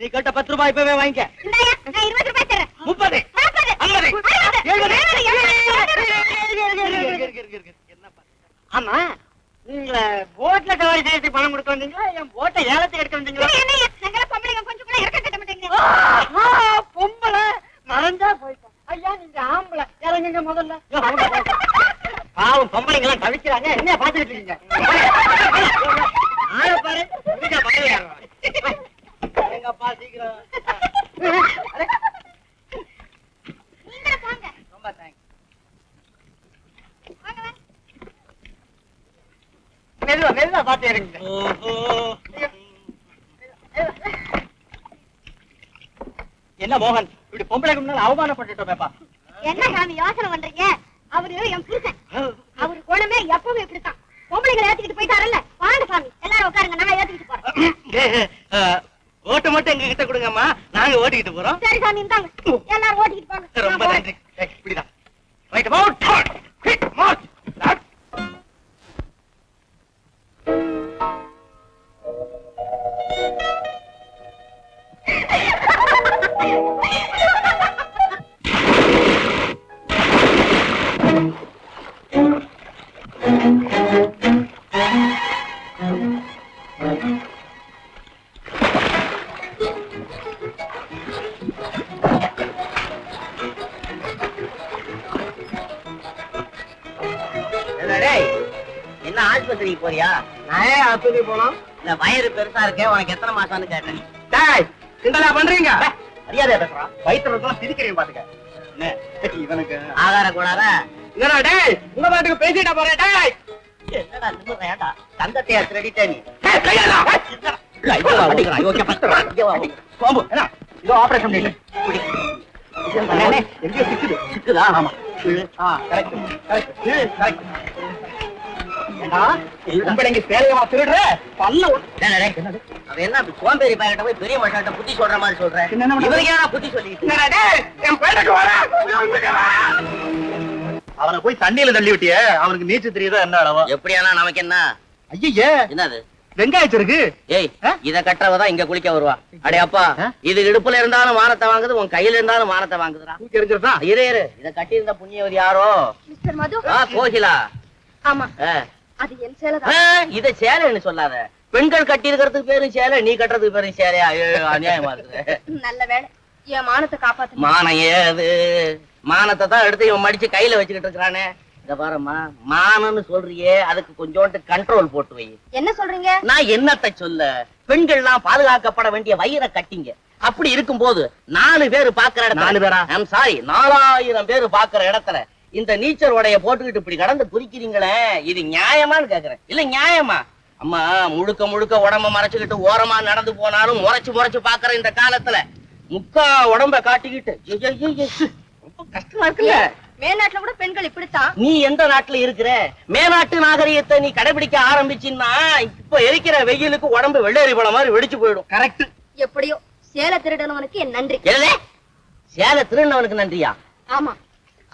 நீ கேட்ட 10 ரூபாய் இப்பவே வாங்கிக்க. 20 ரூபாய் தரேன். 30, 50, 70. ஆமா, நீங்க போட்ல சவாரி செய்யறதுக்கு பணம் கொடுக்க வந்தீங்களா? என் போட்டை ஏலத்துக்கு எடுக்க வந்தீங்களா? கொஞ்சம் கூட இறக்க கட்ட மாட்டேங்க. பொம்பளை மறந்தா போயிட்டேன். ஐயா நீங்க ஆம்பளை, இறங்குங்க முதல்ல. பாவம் பொம்பளைங்க தவிக்கிறாங்க, என்ன பாத்துக்கிட்டு இருக்கீங்க? ஆளை பாரு, எங்கப்பா சீக்கிரம். ரொம்ப தேங்க்ஸ். மெதுவா மெதுவா பாத்து இறங்குங்க. என்ன மோகன், இப்படி பொம்பளைக்கு முன்னால அவமானப்பட்டுட்டோமேப்பா. என்ன சாமி யோசனை பண்றீங்க? அவரு என் புருஷன். அவரு குணமே எப்பவும் இப்படித்தான். பொம்பளைங்களை ஏத்திக்கிட்டு போயிட்டாரல்ல. வாங்க சாமி, எல்லாரும் உட்காருங்க, நான் ஏத்திக்கிட்டு போறேன். ஓட்டு மட்டும் எங்க கிட்ட கொடுங்கம்மா, நாங்க ஓட்டிக்கிட்டு போறோம். சரி சாமி, இந்தாங்க, எல்லாரும் ஓட்டிக்கிட்டு போங்க. ரொம்ப நன்றி. இப்படிதான். Right about. Quick March. என்ன ஆஸ்பத்திரிக்கு போறியா? நான் ஆஸ்பத்திரி போனோம். இல்ல வயிறு பெருசா இருக்கே, உனக்கு எத்தனை மாசம்னு கேட்டேன். டேய், கிண்டலா பண்றீங்க? மரியாதையா பேசுறான். வயிற்றுல திரிக்கிறீங்க பாத்துக்க. என்ன இவனுக்கு ஆகார கூடாத? என்னடா டேய், உங்க பாட்டுக்கு பேசிட்டா போறேன். டேய் என்னடா நிம்மதியாடா, தங்கத்தையா திருடிட்டே நீ? கையடா. ஐயோ ஓகே பாம்பு. என்ன இதோ ஆபரேஷன் பண்ணி. எங்கேயோ சிக்குதா? ஆமா. Correct correct correct. உம்பளைங்க சேலையமா திருடுற பல்ல. அவ என்ன சோம்பேறி பாக்கிட்ட போய் பெரிய மனுஷன்ட்ட புத்தி சொல்ற மாதிரி சொல்றேன். இவருக்கு ஏன் புத்தி சொல்லிட்டு? அவனை போய் தண்ணியில தள்ளி விட்டியே, அவனுக்கு நீச்சல் தெரியுதா என்ன அளவா? எப்படியானா நமக்கு என்ன? ஐயே என்னது வெங்காயத்து இருக்கு. ஏய், இத கட்டுறவதான் இங்க குளிக்க வருவா. அடே அப்பா, இது இடுப்புல இருந்தாலும் மானத்தை வாங்குது, உன் கையில இருந்தாலும் மானத்தை வாங்குதுடா. தெரிஞ்சிருந்தா இரு இத கட்டி இருந்த புண்ணியவர் யாரோ? மிஸ்டர் மது. கோகிலா. ஆமா, அது என் சேலைதான். இத சேலைன்னு சொல்லாத. பெண்கள் கட்டி இருக்கிறதுக்கு பேரு சேலை, நீ கட்டுறதுக்கு பேரு சேலையா? அநியாயமா இருக்கு. நல்ல வேலை, என் மானத்தை காப்பாத்து. மானம் ஏது? மானத்தை தான் எடுத்து இவன் மடிச்சு கையில வச்சுக்கிட்டு இருக்கிறானே. இத பாருமா, மானம்னு சொல்றியே, அதுக்கு கொஞ்சோண்டு கண்ட்ரோல் போட்டு வை. என்ன சொல்றீங்க? நான் என்னத்தை சொல்ல? பெண்கள்லாம் பாதுகாக்கப்பட வேண்டிய வயிறை கட்டிங்க. அப்படி இருக்கும் போது 4 பேர் பாக்குற இடத்துல, 4 பேரா? ஐம் சாரி, 4000 பேர் பாக்குற இடத்துல இந்த நீச்சல் உடைய போட்டுக்கிட்டு இப்படி கடந்து குதிக்கிறீங்களே, இது நியாயமான்னு கேக்குறேன். இல்ல நியாயமா? அம்மா, முழுக்க முழுக்க உடம்ப மறைச்சுக்கிட்டு ஓரமா நடந்து போனாலும் முறைச்சு பாக்குற இந்த காலத்துல முக்கா உடம்ப காட்டிக்கிட்டு ரொம்ப கஷ்டமா இருக்குல்ல. மேல்நாட்டுல கூட பெண்கள் இப்படித்தான். நீ எந்த நாட்டுல இருக்கிற? மேநாட்டு நாகரிகத்தை நீ கடைபிடிக்க ஆரம்பிச்சின்னா இப்ப எரிக்கிற வெயிலுக்கு உடம்பு வெள்ளேறி போன மாதிரி வெடிச்சு போயிடும். கரெக்ட். எப்படியோ சேலை திருடனவனுக்கு என் நன்றி. சேலை திருடனவனுக்கு நன்றியா? ஆமா,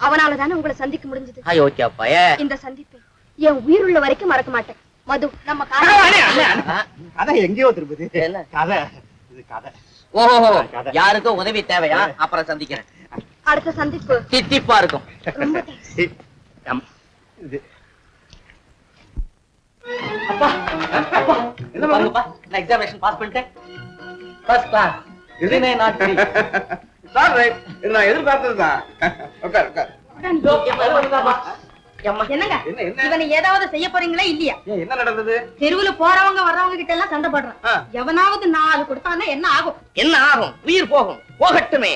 அவனாலதானே உங்களை சந்திக்க முடிஞ்சது. ஓகே அப்பா, இந்த சந்திப்பு என் உயிர் உள்ள வரைக்கும் மறக்க மாட்டேன். மது, நம்ம கதை எங்கேயோ திரும்புது. என்ன கதை? இது கதை. ஓஹோ, யாருக்கும் உதவி தேவையா? அப்புறம் சந்திக்கிறேன். அடுத்த சந்திப்பு தித்திப்பா இருக்கும். அப்பா அப்பா, என்ன பாருங்கப்பா, நான் எக்ஸாமினேஷன் பாஸ் பண்ணிட்டேன். First class. இதுனே நாட் சார் ரைட், நான் எதிர்பார்த்ததுதான். உட்கார் உட்கார். என்னங்க இவனை ஏதாவது செய்ய போறீங்களா இல்லையா? என்ன நடந்தது? தெருவுல போறவங்க வர்றவங்க கிட்ட எல்லாம் சண்டை போடுறான். எவனாவது 4 கொடுத்தானே என்ன ஆகும்? என்ன ஆகும்? உயிர் போகும். போகட்டுமே.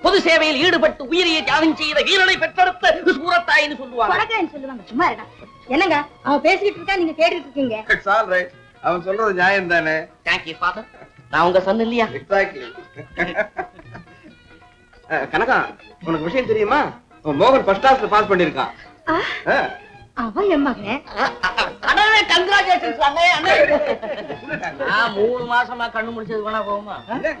பொது சேவையில் ஈடுபட்டு உயிரியை தியாகம் செய்த வீரனை பெற்றெடுத்த சூரத்தாயின்னு சொல்லுவாங்க. சொல்லுவாங்க. சும்மா இருக்கா? என்னங்க அவன் பேசிக்கிட்டு இருக்கா, நீங்க கேட்டுட்டு இருக்கீங்க. சார் ரைட், அவன் சொல்றது நியாயம் தானே. Thank you father. நான் உங்க சொன்ன இல்லையா? எக்ஸாக்ட்லி. கனகா, உனக்கு விஷயம் தெரியுமா? மோகன் ஃபர்ஸ்ட் கிளாஸ்ல பாஸ் பண்ணிருக்கான். அவன் என் மகன். அண்ணே கங்க்ராச்சுலேஷன்ஸ் அண்ணே. அண்ணே 3 மாசமா கண்ணு முடிச்சது வேணா போகுமா?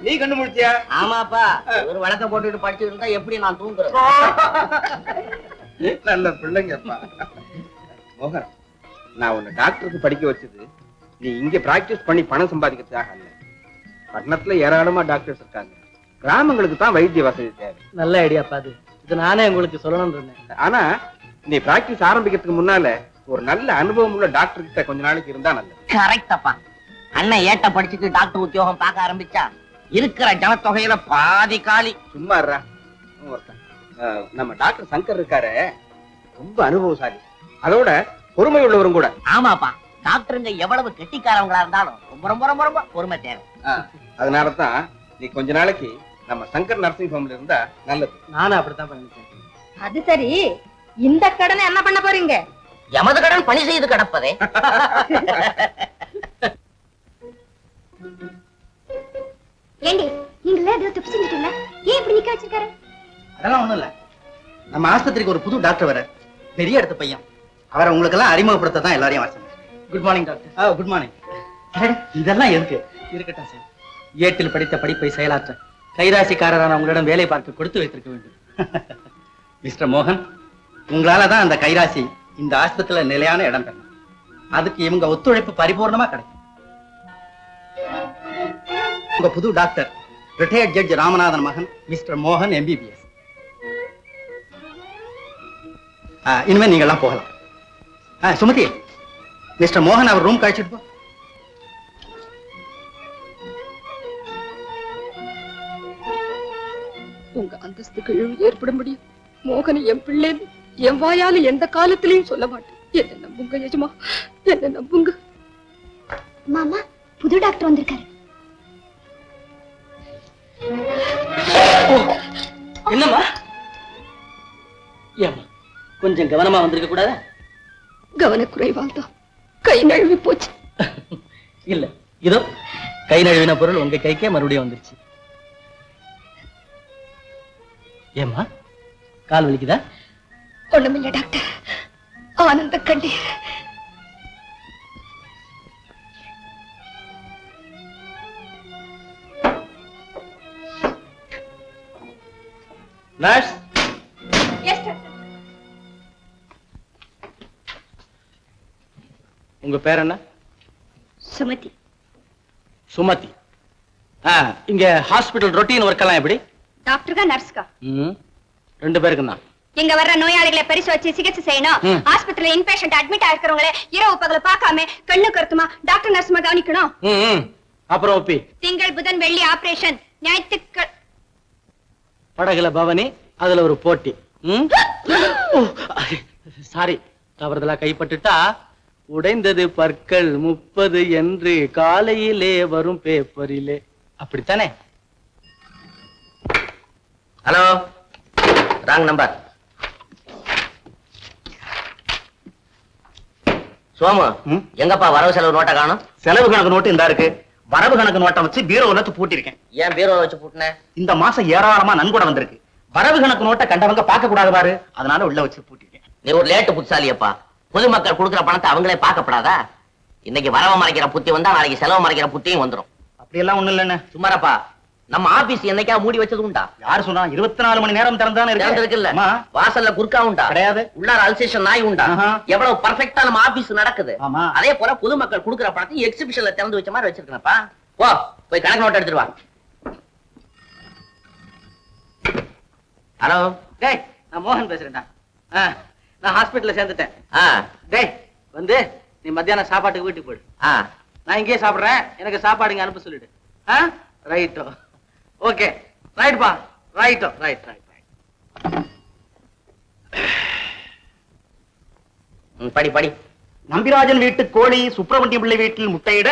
நீ கண்ணு முடிச்சியா? ஆமாப்பா, ஒரு வழக்க போட்டுட்டு படிச்சுட்டு இருந்தா எப்படி நான் தூங்குறேன்? நல்ல பிள்ளைங்கப்பா. மோகன், நான் உன்னை டாக்டருக்கு படிக்க வச்சது நீ இங்க பிராக்டிஸ் பண்ணி பணம் சம்பாதிக்கிறதுக்காக அல்ல. பட்டணத்துல ஏராளமா டாக்டர்ஸ் இருக்காங்க. கிராமங்களுக்கு தான் வைத்திய வசதி தேவை. நல்ல ஐடியாப்பா அது. இது நானே உங்களுக்கு சொல்லணும்னு இருந்தேன். ஆனா நீ பிராக்டிஸ் ஆரம்பிக்கிறதுக்கு முன்னால ஒரு நல்ல அனுபவம் உள்ள டாக்டர் கிட்ட கொஞ்ச நாளைக்கு இருந்தா நல்லது. கரெக்ட் அப்பா. அண்ணன் ஏட்ட படிச்சுட்டு டாக்டர் உத்தியோகம் பார்க்க ஆரம்பிச்சா இருக்கிற ஜனத்தொகையில பாதி காலி. சும்மா இருடா. ஒருத்தன் நம்ம டாக்டர் சங்கர் இருக்காரு, ரொம்ப அனுபவசாலி, அதோட பொறுமை உள்ளவரும் கூட. ஆமாப்பா, டாக்டருங்க எவ்வளவு கெட்டிக்காரவங்களா இருந்தாலும் ரொம்ப ரொம்ப ரொம்ப ரொம்ப பொறுமை தேவை. அதனாலதான் நீ கொஞ்ச நாளைக்கு நம்ம சங்கர் நர்சிங் ஹோம்ல இருந்தா நல்லது. நானும் அப்படித்தான் பண்ணிட்டேன். அது சரி, இந்த கடனை என்ன பண்ண போறீங்க? எமது கடன் பணி செய்து கிடப்பதே. ஏண்டி, நீங்களே ஏதோ தப்பு செஞ்சுட்டீங்களா? ஏன் இப்படி நிக்க வச்சிருக்காரு? அதெல்லாம் ஒண்ணும் இல்ல. நம்ம ஆஸ்பத்திரிக்கு ஒரு புது டாக்டர் வர, பெரிய இடத்து பையன். அவரை உங்களுக்கு எல்லாம் அறிமுகப்படுத்த தான் எல்லாரையும் வர சொன்னேன். Good morning doctor. Good morning. இதெல்லாம் எதுக்கு? இருக்கட்டும் சார். ஏட்டில் படித்த படிப்பை செயலாற்ற கைராசிக்காரரான உங்களிடம் வேலை பார்க்க கொடுத்து வைத்திருக்க வேண்டும். மிஸ்டர் மோகன், உங்களால தான் அந்த கைராசி இந்த ஆஸ்பத்திரியில நிலையான இடம் பெறணும். அதுக்கு இவங்க ஒத்துழைப்பு பரிபூர்ணமா கிடைக்கும். உங்க புது டாக்டர் ரிட்டையர்ட் ஜட்ஜ் ராமநாதன் மகன் மிஸ்டர் மோகன் MBBS. இனிமே நீங்க எல்லாம் போகலாம். சுமதி, மிஸ்டர் மோகன் அவர் ரூம் கழிச்சிட்டு போ. உங்க அந்தஸ்துக்கு இழிவு ஏற்பட முடியும். மோகனை என் பிள்ளை என் வாயால எந்த காலத்திலையும் சொல்ல மாட்டேன். என்ன நம்புங்க எஜமா, என்ன நம்புங்க. மாமா, புது டாக்டர் வந்திருக்காரு. என்னம்மா? ஏம்மா கொஞ்சம் கவனமா வந்திருக்க கூடாதா? கவனக்குறைவால் தான் கை நழுவி போச்சு. இல்ல, இதோ கை நழுவின பொருள் உங்க கைக்கே மறுபடியும் வந்துருச்சு. ஏம்மா கால் வலிக்குதா? ஒண்ணுமில்ல டாக்டர், ஆனந்த கண்ணீர். நர்ஸ், உங்க பேர் என்ன? சுமதி. சுமதி. இங்க ஹாஸ்பிடல் ரொட்டீன் ஒர்க் எல்லாம் எப்படி? டாக்டருக்கா நர்ஸ்கா? ரெண்டு பேருக்கும் தான். இங்க வர்ற நோயாளிகளை பரிசோதிச்சு சிகிச்சை செய்யணும். ஆஸ்பத்திரியில இன்பேஷண்ட் அட்மிட் ஆயிருக்கிறவங்களே இரவு பகல பார்க்காம கண்ணு கருத்துமா டாக்டர் நர்ஸ்மா கவனிக்கணும். அப்புறம் ஒப்பி திங்கள் புதன் வெள்ளி ஆபரேஷன், ஞாயிற்றுக்கிழமை படகுல பவனி, அதுல ஒரு போட்டி. சாரி, தவறுதலா கைப்பட்டுட்டா உடைந்தது பற்கள் 30 என்று காலையிலே வரும் பேப்பரிலே. அப்படித்தானே? Hello, wrong number. சோமு, எங்கப்பா வரவு செலவு நோட்டை காணும்? செலவு கணக்கு நோட்டு இந்த இருக்கு. வரவு கணக்கு நோட்டை வச்சு பீரோல பூட்டிருக்கேன். ஏன் பீரோல வச்சு பூட்டின? இந்த மாசம் ஏராளமா நன்கொடை வந்திருக்கு. வரவு கணக்கு நோட்டை கண்டவங்க பார்க்க கூடாது பாரு, அதனால உள்ள வச்சு பூட்டிருக்கேன். நீ ஒரு லேட்டு புத்திசாலியப்பா. பொதுமக்கள் கொடுக்கிற பணத்தை அவங்களே பார்க்கப்படாதா? இன்னைக்கு வரவு மறைக்கிற புத்தி வந்தா நாளைக்கு செலவு மறைக்கிற புத்தியும் வந்துடும். அப்படி எல்லாம் ஒண்ணு இல்லன்னு. சும்மாரப்பா, நம்ம ஆபீஸ் என்னைக்கா மூடி வச்சது உண்டா? யாரு சொன்னா? 24 மணி நேரம் திறந்தானே இருக்குல்ல. வாசல்ல குறுக்கா உண்டா? கிடையாது. உள்ளார அல்சேஷன் நாய் உண்டா? எவ்வளவு பர்ஃபெக்ட்டா நம்ம ஆபீஸ் நடக்குது. ஆமா. அதே போல பொதுமக்கள் கொடுக்கிற பணத்தை எக்ஸிபிஷன்ல திறந்து வச்ச மாதிரி வச்சிருக்கேன்ப்பா. போ, போய் கணக்கு நோட் எடுத்துட்டு வா. ஹலோ. டேய், நான் மோகன் பேசுறேன்டா. நான் ஹாஸ்பிடல்ல சேர்ந்துட்டேன். டேய், வந்து நீ மத்தியானம் சாப்பாட்டுக்கு வீட்டுக்கு போயிடு. நான் இங்கேயே சாப்பிடுறேன். எனக்கு சாப்பாடு இங்க அனுப்ப சொல்லிடு. ரைட்டோ. ஓகே, ரைட் பா. ரைட்டோ, ரைட் ரைட் ரைட். படி படி. நம்பிராஜன் வீட்டு கோழி சுப்பிரமணிய பிள்ளை வீட்டில் முட்டையிட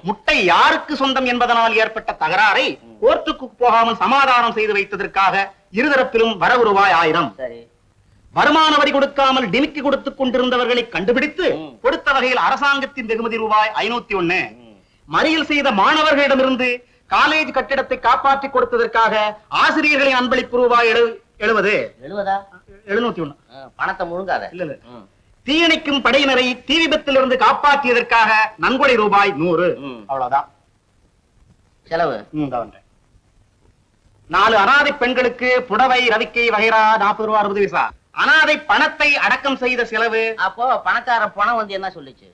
முட்டை யாருக்கு சொந்தம் என்பதனால் ஏற்பட்ட தகராறை கோர்ட்டுக்கு போகாமல் சமாதானம் செய்து வைத்ததற்காக இருதரப்பிலும் வரவு ரூபாய் 1000. சரி. வருமான வரி கொடுக்காமல் டிமிக்கி கொடுத்துக் கொண்டிருந்தவர்களை கண்டுபிடித்து கொடுத்த வகையில் அரசாங்கத்தின் வெகுமதி ரூபாய் 501. மறியல் செய்த மாணவர்களிடமிருந்து காலேஜ் கட்டிடத்தை காப்பாற்றி கொடுத்ததற்காக ஆசிரியர்களின் அன்பளிப்பு ரூபாய் 70. 701. பணத்தை முழுங்காத. இல்ல இல்ல. தீயணைக்கும் படையினரை தீ விபத்திலிருந்து காப்பாற்றியதற்காக நன்கொடை ரூபாய் 100. அவ்வளவுதான் செலவு. 4 அனாதை பெண்களுக்கு புடவை ரவிக்கை வகைரா 40 ரூபாய் 60 பைசா. அனாதை பணத்தை அடக்கம் செய்த செலவு. அப்போ பணக்கார பணம் வந்து என்ன சொல்லுச்சு?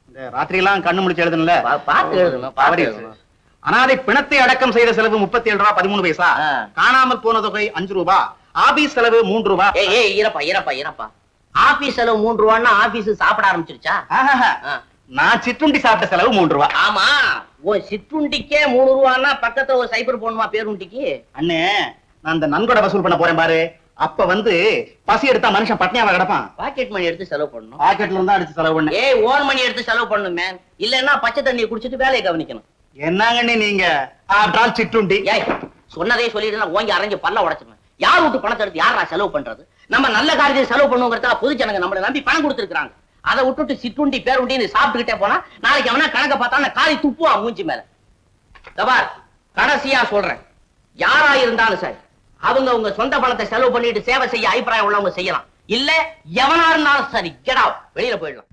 இந்த ராத்திரி எல்லாம் கண்ணு முடிச்சு எழுதுனல, பார்த்து எழுதணும். அனாதை பிணத்தை அடக்கம் செய்த செலவு 37 ரூபாய் 13 பைசா, காணாமல் போன தொகை 5 ரூபாய், ஆபீஸ் செலவு 3 ரூபாய். ஏய் இருப்பா ஆபீஸ் செலவு 3 ரூபான்னா ஆபீஸ் சாப்பிட ஆரம்பிச்சிருச்சா? நான் சிற்றுண்டி சாப்பிட்ட செலவு 3 ரூபாய். ஆமா, உன் சிற்றுண்டிக்கே 3 ரூபான்னா பக்கத்துல ஒரு சைபர் போடணுமா பேருண்டிக்கு? அண்ணே, நான் அந்த நன்கொடை வசூல் பண்ண போறேன் பாரு. அப்ப வந்து பசி எடுத்தா மனுஷன் பட்னியாவா கிடப்பான். பாக்கெட் மணி எடுத்து செலவு பண்ணணும். பாக்கெட்ல இருந்தா அடிச்சு செலவு பண்ண. ஏய், ஓன் மணி எடுத்து செலவு பண்ணணும் மேன். இல்லன்னா பச்சை தண்ணியை குடிச்சிட்டு வேலையை கவனிக்கணும். என்னங்கண்ணே நீங்க? ஆஃப்டர் சிற்றுண்டி. ஏய், சொன்னதே சொல்லிட்டு ஓங்கி அரைஞ்சு பல்ல உடைச்சிருவேன். யார் வீட்டு பணத்தை எடுத்து யாரா செலவு பண்றது? நம்ம நல்ல காரியத்தை செலவு பண்ணுங்கிறதுல பொது ஜனங்க நம்மளை நம்பி பணம் கொடுத்துருக்காங்க. அதை விட்டுட்டு சிற்றுண்டி பேருண்டின்னு சாப்பிட்டுக்கிட்டே போனா நாளைக்கு அவனா கணக்க பார்த்தா காலை துப்புவான் மூஞ்சி மேல. தபார், கடைசியா சொல்றேன், யாரா இருந்தாலும் சரி அவங்க உங்க சொந்த பணத்தை செலவு பண்ணிட்டு சேவை செய்ய அபிப்பிராயம் உள்ளவங்க செய்யலாம். இல்ல எவனா இருந்தாலும் சரி, கெட் அவுட், வெளியில போயிடலாம்.